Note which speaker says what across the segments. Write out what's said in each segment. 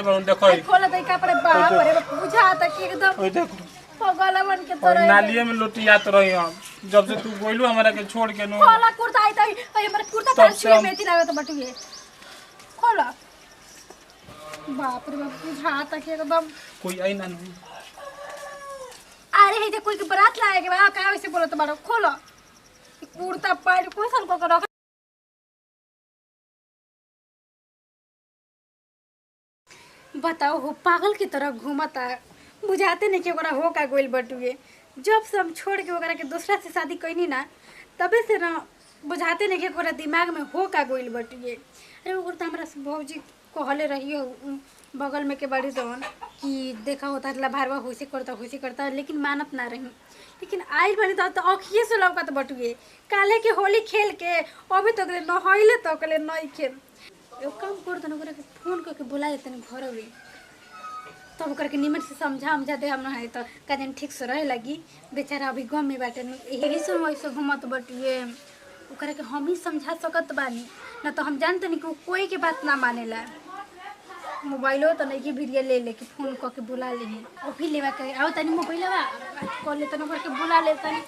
Speaker 1: बन देखो
Speaker 2: खोल दे कपड़े बाप रे बुझाता कि एकदम
Speaker 1: ओए देखो
Speaker 2: पगला बन के
Speaker 1: और
Speaker 2: तोरे
Speaker 1: नालिए में लोटियात रही हम जब से तू बोलू हमरा के छोड़ के नो
Speaker 2: खोला कुर्ता आई तई हमर कुर्ता
Speaker 1: तब
Speaker 2: तार
Speaker 1: से
Speaker 2: छुए
Speaker 1: हम-
Speaker 2: में लागत बटुए खोला बाप रे बाप बुझाता कि एकदम
Speaker 1: कोई आई ना नहीं
Speaker 2: अरे हे जे कोई के बारात लाए के बा का वैसे बोलत बाड़ो खोलो कुर्ता पैंट कोई सन को रख बताओ हो पागल की तरह घूमता बुझाते नहीं कि ओकरा हो का गोइल बटुए जब से हम छोड़ के ओकरा के दूसरा से शादी कइनी ना तबे से ना बुझाते नहीं कि ओकरा दिमाग में हो का गोइल बटुए अरे ओकर तो हमरा से भौजी कहले रहियो बगल में के बड़ी जवन कि देखा होता है भारवा होशी करता लेकिन मानत ना रही लेकिन आइल बनी तो अखिए से लौकत बटुए काले के होली खेल के अभी तक ले नहइले तक ले नहीं खेल एगो काम कर तन ओकरा के फोन करके बुलाए तनी घर रे तब ओकरा के निमन से समझा दे हम है तो कदन ठीक से रहे लगी बेचारा अभी गम में बाटे यही से वैसे घूमत बटुए ओकरा के हम ही समझा सकत बानी ना तो हम जानते नहीं कि कोई के बात ना मानेला मोबाइलो तो नहीं कि वीडियो ले लेके फोन करके बुला ले ओ भी लेवा के आओ तनी मोबाइलवा कॉल ले तनी करके बुला ले तनी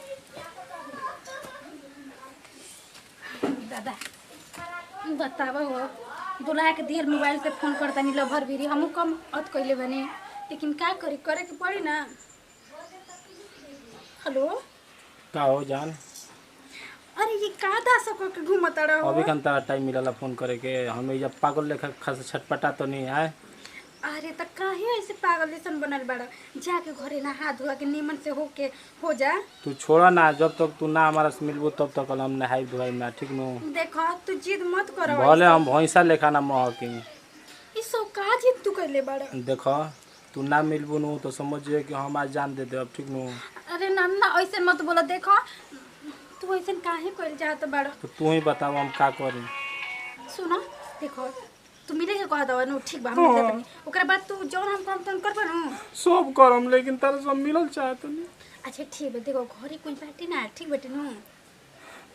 Speaker 2: दादा बतावा हो बुला के देर मोबाइल से फोन करता नहीं लभर भी हमू कम अत कैले बने लेकिन का करी करे के पड़ी ना हेलो
Speaker 1: का हो जान
Speaker 2: अरे ये का दास को के घूमता रहो
Speaker 1: अभी कन तारा टाइम मिलला फोन करे के हम जब पागल लेखा खास छटपटा तो नहीं आए
Speaker 2: अरे त काहे ऐसे पागल जैसन बनल बड़ा जाके घरे ना हाथ धोआ के नीमन से हो जा
Speaker 1: तू छोड़ा ना जब तक तू ना हमारा से मिलबो तब तक हम नहाई धोई ना ठीक नो
Speaker 2: देखो तू जिद मत करो
Speaker 1: भले हम भैंसा लेखा ना महकी
Speaker 2: ई सब का जिद तू करले बड़ा
Speaker 1: देखो तू ना मिलबो नु तो समझिए कि हम आज जान दे दे अब ठीक नो
Speaker 2: अरे ना ना ऐसे मत बोलो देखो तू ऐसे काहे कइल चाहत बड़ा
Speaker 1: तो तू ही बताओ हम का करी
Speaker 2: सुनो देखो तू मिले के कह दो नु ठीक बा हम मिले तनी ओकरा बाद तू जौन हम काम तन करबो नु
Speaker 1: सब करम लेकिन तारा सब मिलल चाहत नहीं
Speaker 2: अच्छा ठीक बा देखो घरे कोई बाटे ना ठीक बाटे नु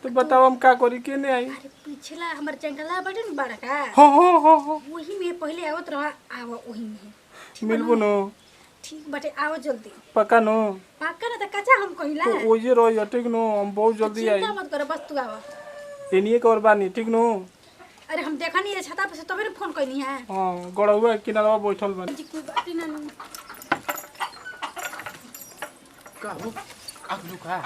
Speaker 1: तो बताओ हम का करी के नहीं आई
Speaker 2: अरे पिछला हमर जंगला बाटे न बड़ा का
Speaker 1: हो
Speaker 2: वही में पहले आवत रहा आवा वही में
Speaker 1: मिलबो नो
Speaker 2: ठीक बाटे आओ जल्दी
Speaker 1: पक्का नो
Speaker 2: पाका ना त कच्चा हम कहिला
Speaker 1: तो ओजे रही ठीक नो हम बहुत जल्दी आई
Speaker 2: चिंता मत करो बस तू आवा
Speaker 1: एनिए कर बानी ठीक नो
Speaker 2: अरे हम देखा नहीं है छता पे से तबे फोन कइनी है
Speaker 1: हां गड़ौआ किनारवा बैठल बानी
Speaker 2: जी कोई बात ही ना
Speaker 1: का हो आगलू का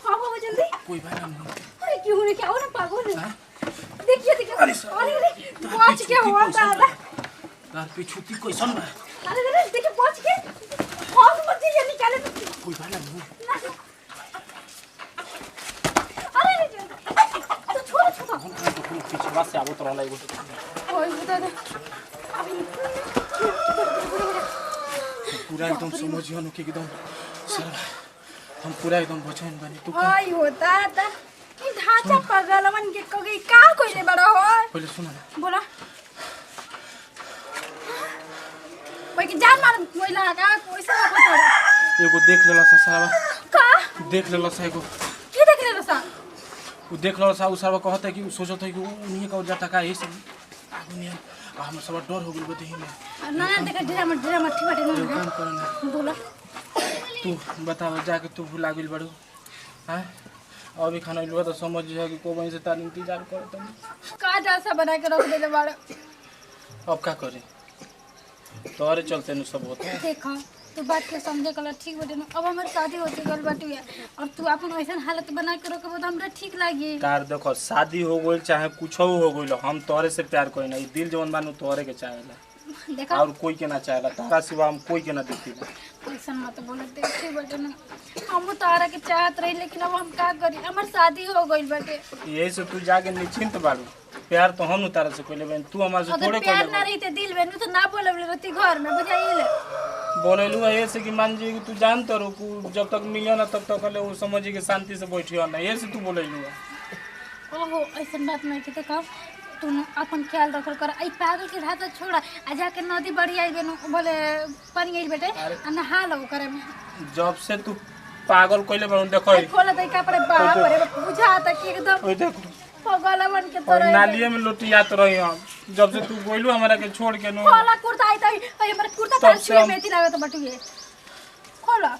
Speaker 2: हां हो जल्दी
Speaker 1: कोई बात नहीं
Speaker 2: अरे क्यों होने क्या हो ना पागल है देखिए अरे बच के हुआ दादा
Speaker 1: तार पिछुती कैसन बा
Speaker 2: अरे देखिए बच के हाथ मत ये निकाले
Speaker 1: कोई बात नहीं
Speaker 2: अरे तो छोड़
Speaker 1: हम पिछवा से आवत रहला एगो
Speaker 2: ओए दादा
Speaker 1: पूरा एकदम समझियो न कि एकदम सर हम पूरा एकदम बचन बानी तू
Speaker 2: आई होता था ई ढांचा पगलवन के कगे का कइले बड़ा हो
Speaker 1: पहले सुन ना
Speaker 2: बोला कोई के जान मार मोइला का पैसा ना
Speaker 1: एगो देख लेला सा सारा
Speaker 2: का
Speaker 1: देख लेला सा एगो
Speaker 2: की देख ले रसा
Speaker 1: वो देख लेला सा उ सारा कहता है कि सोचत है कि उन्हीं का उजा टका है सब आगुनिया हम सब डर हो गेल बते में
Speaker 2: ना देखा ड्रामा ठीक बाटे
Speaker 1: एगो
Speaker 2: ना
Speaker 1: काम कर ना
Speaker 2: बोला
Speaker 1: तू बताओ जाके तू भुला गेल बड़ू हां अभी खाना लुआ तो समझ है कि को वहीं से तार इंतजार करत हम
Speaker 2: का जैसा बना के रख देले बाड़ा
Speaker 1: अब का करे तोरे चलते न सब होता है
Speaker 2: देखा तू बात के समझे कला ठीक बाटे ना अब हमार शादी होते गल बाटे और तू अपन वैसन हालत बना के रखबो तो हमरा ठीक लागी
Speaker 1: कार देखो शादी हो गइल चाहे कुछ हो गइल हम तोरे से प्यार कोई नहीं दिल जवन मानू तोरे के चाहेला
Speaker 2: देखा
Speaker 1: और कोई के ना चाहेला तारा सिवा हम कोई के ना देखी
Speaker 2: ऐसा मत बोले देखी बाटे ना हम तारा के चाहत रही लेकिन अब हम का करी हमार शादी हो गइल बाटे
Speaker 1: यही से तू जाके निश्चिंत बाड़ू प्यार तो हम तारा से कोइले बहन तू हमारे से
Speaker 2: अगर
Speaker 1: थोड़े
Speaker 2: प्यार
Speaker 1: कोइले
Speaker 2: ना रही तो दिल में तो ना बोले रहती घर में बुझाइले
Speaker 1: बोलेलू है से कि मान जी तू जान तो रुकू जब तक मिलियो ना तब तक ले वो समझी के शांति से बैठियो ना ये से तू बोलेलू है
Speaker 2: ओहो ऐसा बात नहीं थी तो तू अपन ख्याल रखल कर आई पागल के हाथ छोड़ा आ जाके नदी बढ़ी आई बेनु बोले पानी आई बेटे आ नहा लो करे में
Speaker 1: जब से तू पागल कोइले बन देखो
Speaker 2: खोल दे कपड़े बाप रे बुझाता कि एकदम
Speaker 1: ओए देखो
Speaker 2: पगलवन के
Speaker 1: और
Speaker 2: तरह
Speaker 1: नालिए में लोटियात रही हम जब से तू गोइलू हमरा के छोड़ के नो
Speaker 2: खोला कुर्ता आई तई हमर कुर्ता
Speaker 1: तब से
Speaker 2: तार
Speaker 1: हम-
Speaker 2: मेथी लागत बटुए खोला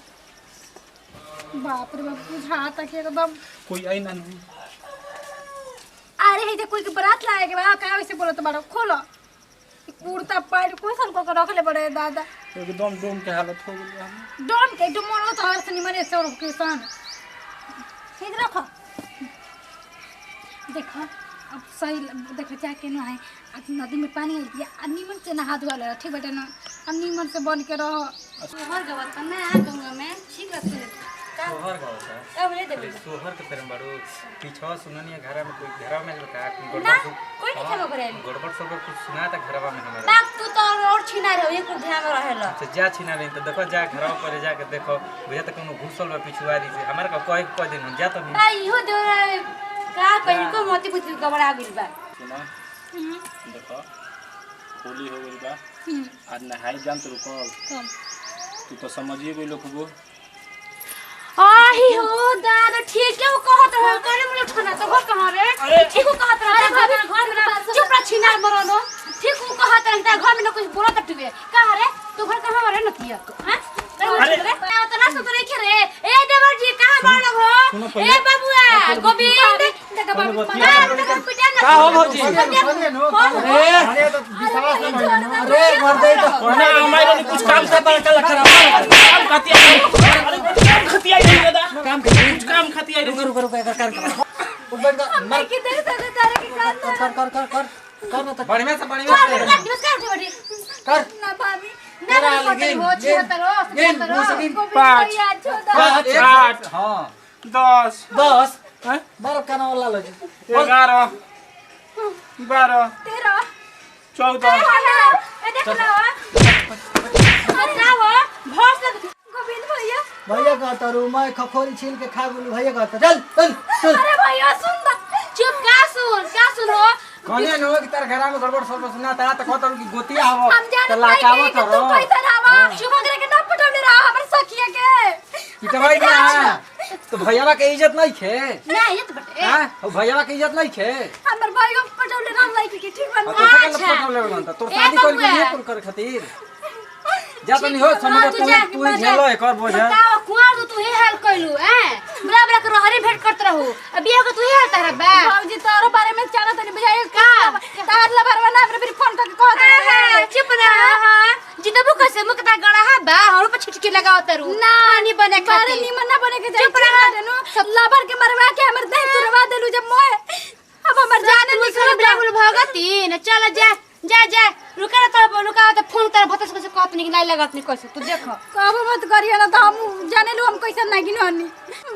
Speaker 2: बाप रे बाप बुझाता कि एकदम
Speaker 1: कोई आई ना नहीं
Speaker 2: अरे हे जे कोई के बारात लाए के बा का वैसे बोलत बाड़ो खोलो ई कुर्ता पैंट कोसन को रखले बड़े दादा
Speaker 1: एकदम डोम के हालत हो गई हम
Speaker 2: डोन के डुमरो तो हर सनी मने से और किसान हे रखो देखो अब सही देखो जाके न है अब नदी में पानी आई दिया अब नीमन से नहा धोआ ले ठीक बेटा ना अब नीमन से बन के रहो
Speaker 3: सोहर गवत ना गंगा में ठीक लगते का
Speaker 4: सोहर गाँव का
Speaker 3: अब ले देबे
Speaker 4: सोहर के पेरम बाड़ू पीछवा सुननिया घरा में कोई घरा में लोग का
Speaker 3: ना
Speaker 4: गड़बड़
Speaker 3: कोई नहीं खबर करे
Speaker 4: गड़बड़ सब कुछ सुना था घरवा में हमारा
Speaker 3: बाप तू तो और छिना रहो एक ध्यान में रहेला
Speaker 4: अच्छा जा छिना नहीं तो देखो जा घरवा पर जाके देखो बुझा तो कोनो घुसल बा पिछुआरी से हमारा का कह दिन हम जा तो नहीं
Speaker 3: भाई हो दे का कहीं को मोती पुती कबड़ा गिल बा
Speaker 1: सुना देखो होली हो गई बा आज नहाई जान तो रुको तू तो समझिए कोई लोग को
Speaker 3: आही हो दादा ठीक है वो कहत रहो करे मुले ठना तो घर कहां रे ठीक वो कहत रहो घर में चुप रह छिना मरो नो ठीक वो कहत रहो घर में न कुछ बोलत टुबे का रे तू घर कहां रे नतिया हां अरे तो ना सुन रे रे ए देवर जी कहां बाड़ो हो ए बाबूआ गोविंद देखा बाबू
Speaker 1: का हो भौजी
Speaker 5: अरे तो विश्वास न भइल अरे मर दे तो
Speaker 1: कोना हमारे लिए कुछ काम करता है कल खराब काम खतिया अरे काम खतिया नहीं दादा
Speaker 5: काम
Speaker 1: काम खतिया
Speaker 5: रुक रुक रुक कर कर ऊपर का
Speaker 2: मैं की देख तारे तारे के कान
Speaker 5: कर ना तो
Speaker 4: बढ़िया से
Speaker 3: नमस्कार जी बड़ी
Speaker 5: कर
Speaker 2: ना भाभी ना
Speaker 5: तेरा
Speaker 2: ना
Speaker 5: लेकिन
Speaker 2: हो छिहत्तरो
Speaker 1: पाँच।
Speaker 5: पाँच।
Speaker 1: आठ
Speaker 4: हां
Speaker 1: 10
Speaker 5: 10
Speaker 1: हैं
Speaker 5: 12 का नाम ला लो जी
Speaker 1: 11 12
Speaker 2: 13
Speaker 1: 14
Speaker 2: ए देख ना
Speaker 3: बताओ भोस
Speaker 2: गोविंद भैया
Speaker 5: भैया का तारू मैं खखोरी छील के खा गेलू भैया का चल चल चल
Speaker 2: अरे भैया सुन ना
Speaker 3: चुप का सुन हो
Speaker 4: कने नो कि तार घरा में गड़बड़ सब सुना ता तो कहत कि गोतिया हो
Speaker 2: हम जान
Speaker 4: तो लाकावत
Speaker 2: तू
Speaker 4: हो
Speaker 2: पैसा रावा शुभ करे के ना पटौले रहा हमर सखिया के
Speaker 4: कि तो भाई ना तो भैयावा के इज्जत नहीं खे
Speaker 3: ना ये तो बटे
Speaker 4: हां भैयावा के इज्जत नहीं खे
Speaker 2: हमर भाई को पटौले राम लाइक के ठीक बन
Speaker 4: तो से लपट ले बनता तोर शादी कर के लिए कर खातिर जा तो नहीं हो समझ तू ही झेलो एक और बोझ
Speaker 3: बताओ कुआर तू ही हाल कइलू बड़ा बड़ा के रहरी भेंट करत रहू अब ये को तू ही हाल तारा बा
Speaker 2: बाबूजी तोरो बारे में जाना तनी बुझाई का तार ला भरवा ना फिर फोन करके कह दे
Speaker 3: चुप ना हां जितबो कैसे मुकता गड़ा है बा और पर छिटकी लगाओ तरू
Speaker 2: ना
Speaker 3: पानी बने
Speaker 2: बारे
Speaker 3: खाती
Speaker 2: निमन ना बने के जाई
Speaker 3: चुप रहा।
Speaker 2: सब लाभर के मरवा के हमर देह तुरवा देलू जब मोए अब हमर जाने
Speaker 3: निकल बिल्कुल भगती न चल जा जा जा रुका तो फोन तर भतस से कहत नहीं लाई लगत नहीं कैसे तू देखो
Speaker 2: कब मत करिए ना तो हम जाने लू हम कैसे ना गिननी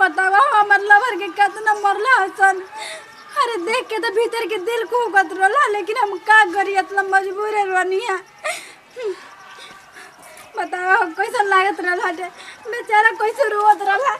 Speaker 2: बतावा हमर लवर के कितना मरला हसन अरे देख के तो भीतर के दिल को कतरला लेकिन हम का करी इतना मजबूर है रनिया बतावा कैसा लागत रहला बेचारा कैसे रोत रहला